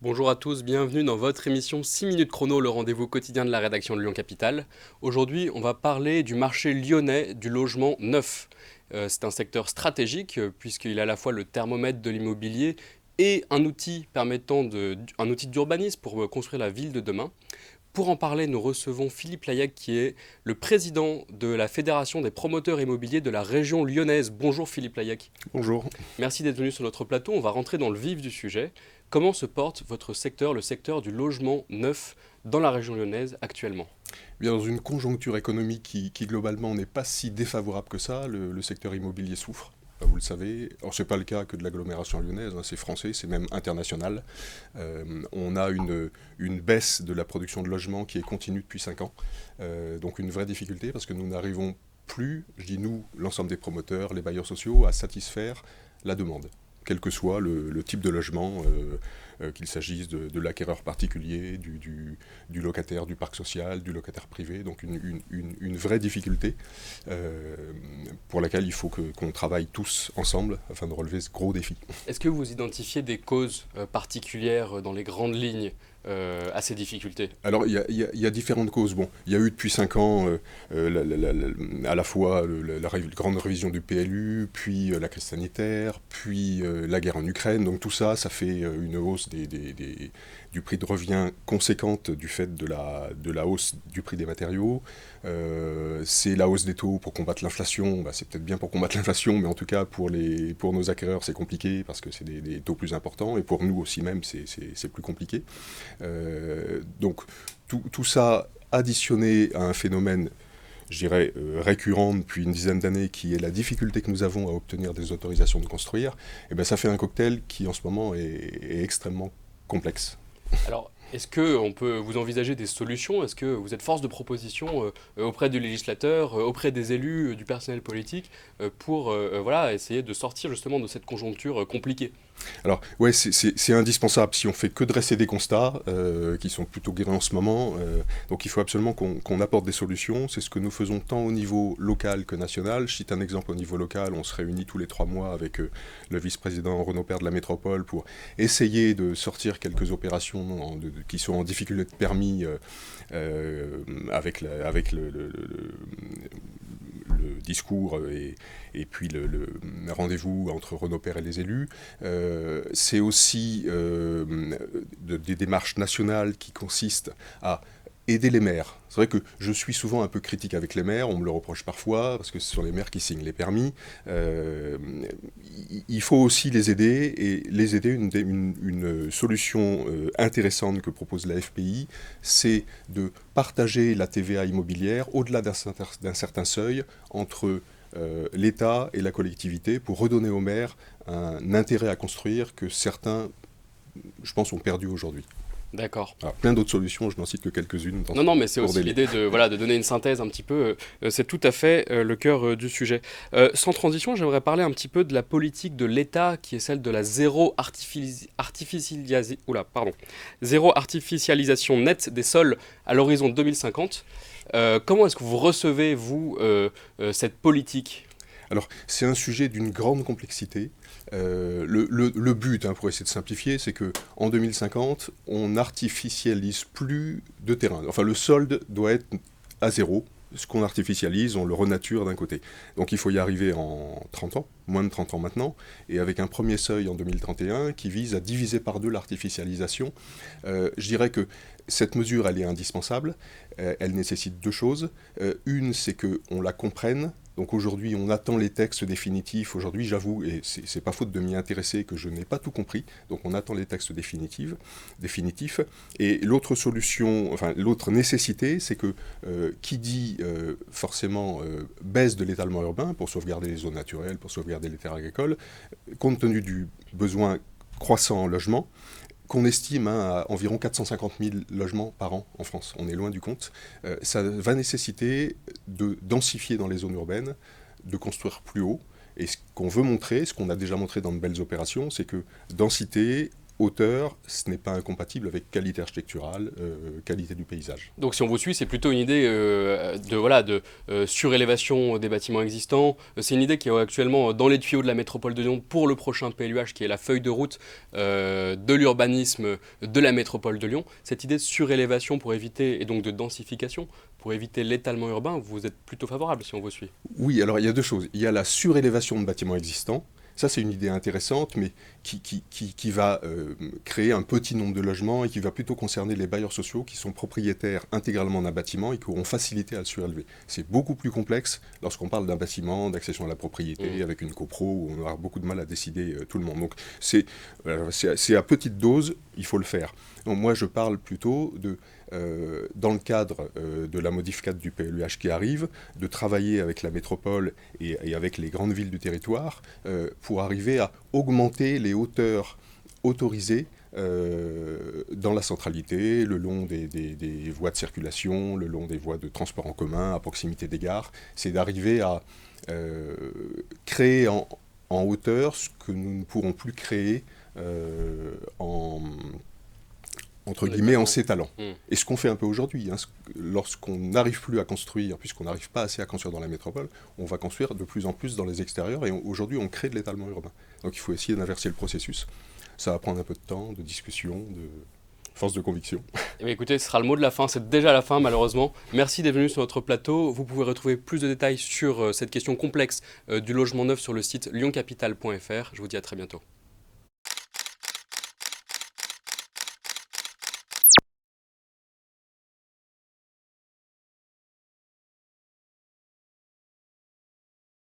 Bonjour à tous, bienvenue dans votre émission 6 minutes chrono, le rendez-vous quotidien de la rédaction de Lyon Capitale. Aujourd'hui, on va parler du marché lyonnais du logement neuf. C'est un secteur stratégique puisqu'il est à la fois le thermomètre de l'immobilier et un outil d'urbanisme pour construire la ville de demain. Pour en parler, nous recevons Philippe Layec qui est le président de la Fédération des promoteurs immobiliers de la région lyonnaise. Bonjour Philippe Layec. Bonjour. Merci d'être venu sur notre plateau. On va rentrer dans le vif du sujet. Comment se porte votre secteur, le secteur du logement neuf dans la région lyonnaise actuellement? Bien, dans une conjoncture économique qui globalement n'est pas si défavorable que ça, le secteur immobilier souffre. Vous le savez. Alors, ce n'est pas le cas que de l'agglomération lyonnaise, hein, c'est français, c'est même international. On a une baisse de la production de logements qui est continue depuis 5 ans. Donc une vraie difficulté parce que nous n'arrivons plus, je dis nous, l'ensemble des promoteurs, les bailleurs sociaux, à satisfaire la demande, quel que soit le type de logement, qu'il s'agisse de l'acquéreur particulier, du locataire du parc social, du locataire privé. Donc une vraie difficulté pour laquelle il faut qu'on travaille tous ensemble afin de relever ce gros défi. Est-ce que vous identifiez des causes particulières dans les grandes lignes à ces difficultés? Alors, il y a différentes causes. Bon, il y a eu depuis 5 ans à la fois la grande révision du PLU, puis la crise sanitaire, puis la guerre en Ukraine. Donc tout ça, ça fait une hausse du prix de revient conséquente du fait de la hausse du prix des matériaux. C'est la hausse des taux pour combattre l'inflation. Bah, c'est peut-être bien pour combattre l'inflation, mais en tout cas pour nos acquéreurs, c'est compliqué parce que c'est des taux plus importants. Et pour nous aussi même, c'est plus compliqué. Donc tout ça additionné à un phénomène, je dirais, récurrent depuis une dizaine d'années, qui est la difficulté que nous avons à obtenir des autorisations de construire, et bien ça fait un cocktail qui en ce moment est extrêmement complexe. Alors, est-ce que on peut vous envisager des solutions? Est-ce que vous êtes force de proposition auprès du législateur, auprès des élus, du personnel politique, pour voilà, essayer de sortir justement de cette conjoncture compliquée? Alors, ouais, c'est indispensable si on fait que dresser des constats, qui sont plutôt guéris en ce moment. Donc il faut absolument qu'on apporte des solutions. C'est ce que nous faisons tant au niveau local que national. Je cite un exemple au niveau local. On se réunit tous les 3 mois avec le vice-président Renaud Père de la métropole pour essayer de sortir quelques opérations qui sont en difficulté de permis avec le discours et puis le rendez-vous entre Renaud Père et les élus. C'est aussi des démarches nationales qui consistent à aider les maires. C'est vrai que je suis souvent un peu critique avec les maires, on me le reproche parfois, parce que ce sont les maires qui signent les permis. Il faut aussi les aider, et les aider, une solution intéressante que propose la FPI, c'est de partager la TVA immobilière au-delà d'un certain seuil entre l'État et la collectivité pour redonner aux maires un intérêt à construire que certains, je pense, ont perdu aujourd'hui. D'accord. Alors, plein d'autres solutions, je n'en cite que quelques-unes dans Non, ce non, mais c'est court aussi délai. l'idée de, voilà, de donner une synthèse un petit peu. C'est tout à fait le cœur du sujet. Sans transition, j'aimerais parler un petit peu de la politique de l'État, qui est celle de la zéro artificialisation nette des sols à l'horizon 2050. Comment est-ce que vous recevez, vous, cette politique? Alors, c'est un sujet d'une grande complexité. Le but, hein, pour essayer de simplifier, c'est qu'en 2050, on n'artificialise plus de terrain. Enfin, le solde doit être à zéro. Ce qu'on artificialise, on le renature d'un côté. Donc il faut y arriver en 30 ans, moins de 30 ans maintenant, et avec un premier seuil en 2031 qui vise à diviser par 2 l'artificialisation. Je dirais que cette mesure, elle est indispensable. Elle nécessite 2 choses. Une, c'est qu'on la comprenne. Donc aujourd'hui, on attend les textes définitifs. Aujourd'hui, j'avoue, et c'est pas faute de m'y intéresser, que je n'ai pas tout compris. Donc on attend les textes définitifs. Et l'autre solution, enfin l'autre nécessité, c'est que qui dit forcément baisse de l'étalement urbain pour sauvegarder les zones naturelles, pour sauvegarder les terres agricoles, compte tenu du besoin croissant en logement, qu'on estime à environ 450 000 logements par an en France. On est loin du compte. Ça va nécessiter de densifier dans les zones urbaines, de construire plus haut. Et ce qu'on veut montrer, ce qu'on a déjà montré dans de belles opérations, c'est que densité hauteur, ce n'est pas incompatible avec qualité architecturale, qualité du paysage. Donc si on vous suit, c'est plutôt une idée de surélévation des bâtiments existants. C'est une idée qui est actuellement dans les tuyaux de la métropole de Lyon pour le prochain PLUH, qui est la feuille de route de l'urbanisme de la métropole de Lyon. Cette idée de surélévation pour éviter, et donc de densification, pour éviter l'étalement urbain, vous êtes plutôt favorable si on vous suit. Oui, alors il y a deux choses. Il y a la surélévation de bâtiments existants. Ça, c'est une idée intéressante, mais qui va créer un petit nombre de logements et qui va plutôt concerner les bailleurs sociaux qui sont propriétaires intégralement d'un bâtiment et qui auront facilité à le surélever. C'est beaucoup plus complexe lorsqu'on parle d'un bâtiment, d'accession à la propriété, avec une copro, où on aura beaucoup de mal à décider tout le monde. Donc, c'est à petite dose, il faut le faire. Donc, moi, je parle plutôt dans le cadre de la modif 4 du PLUH qui arrive, de travailler avec la métropole et avec les grandes villes du territoire pour arriver à augmenter les hauteurs autorisées dans la centralité, le long des voies de circulation, le long des voies de transport en commun, à proximité des gares. C'est d'arriver à créer en hauteur ce que nous ne pourrons plus créer entre guillemets, en s'étalant. Et ce qu'on fait un peu aujourd'hui, lorsqu'on n'arrive plus à construire, puisqu'on n'arrive pas assez à construire dans la métropole, on va construire de plus en plus dans les extérieurs, et aujourd'hui on crée de l'étalement urbain. Donc il faut essayer d'inverser le processus. Ça va prendre un peu de temps, de discussion, de force de conviction. Eh bien, écoutez, ce sera le mot de la fin, c'est déjà la fin malheureusement. Merci d'être venu sur notre plateau. Vous pouvez retrouver plus de détails sur cette question complexe du logement neuf sur le site lyoncapital.fr. Je vous dis à très bientôt.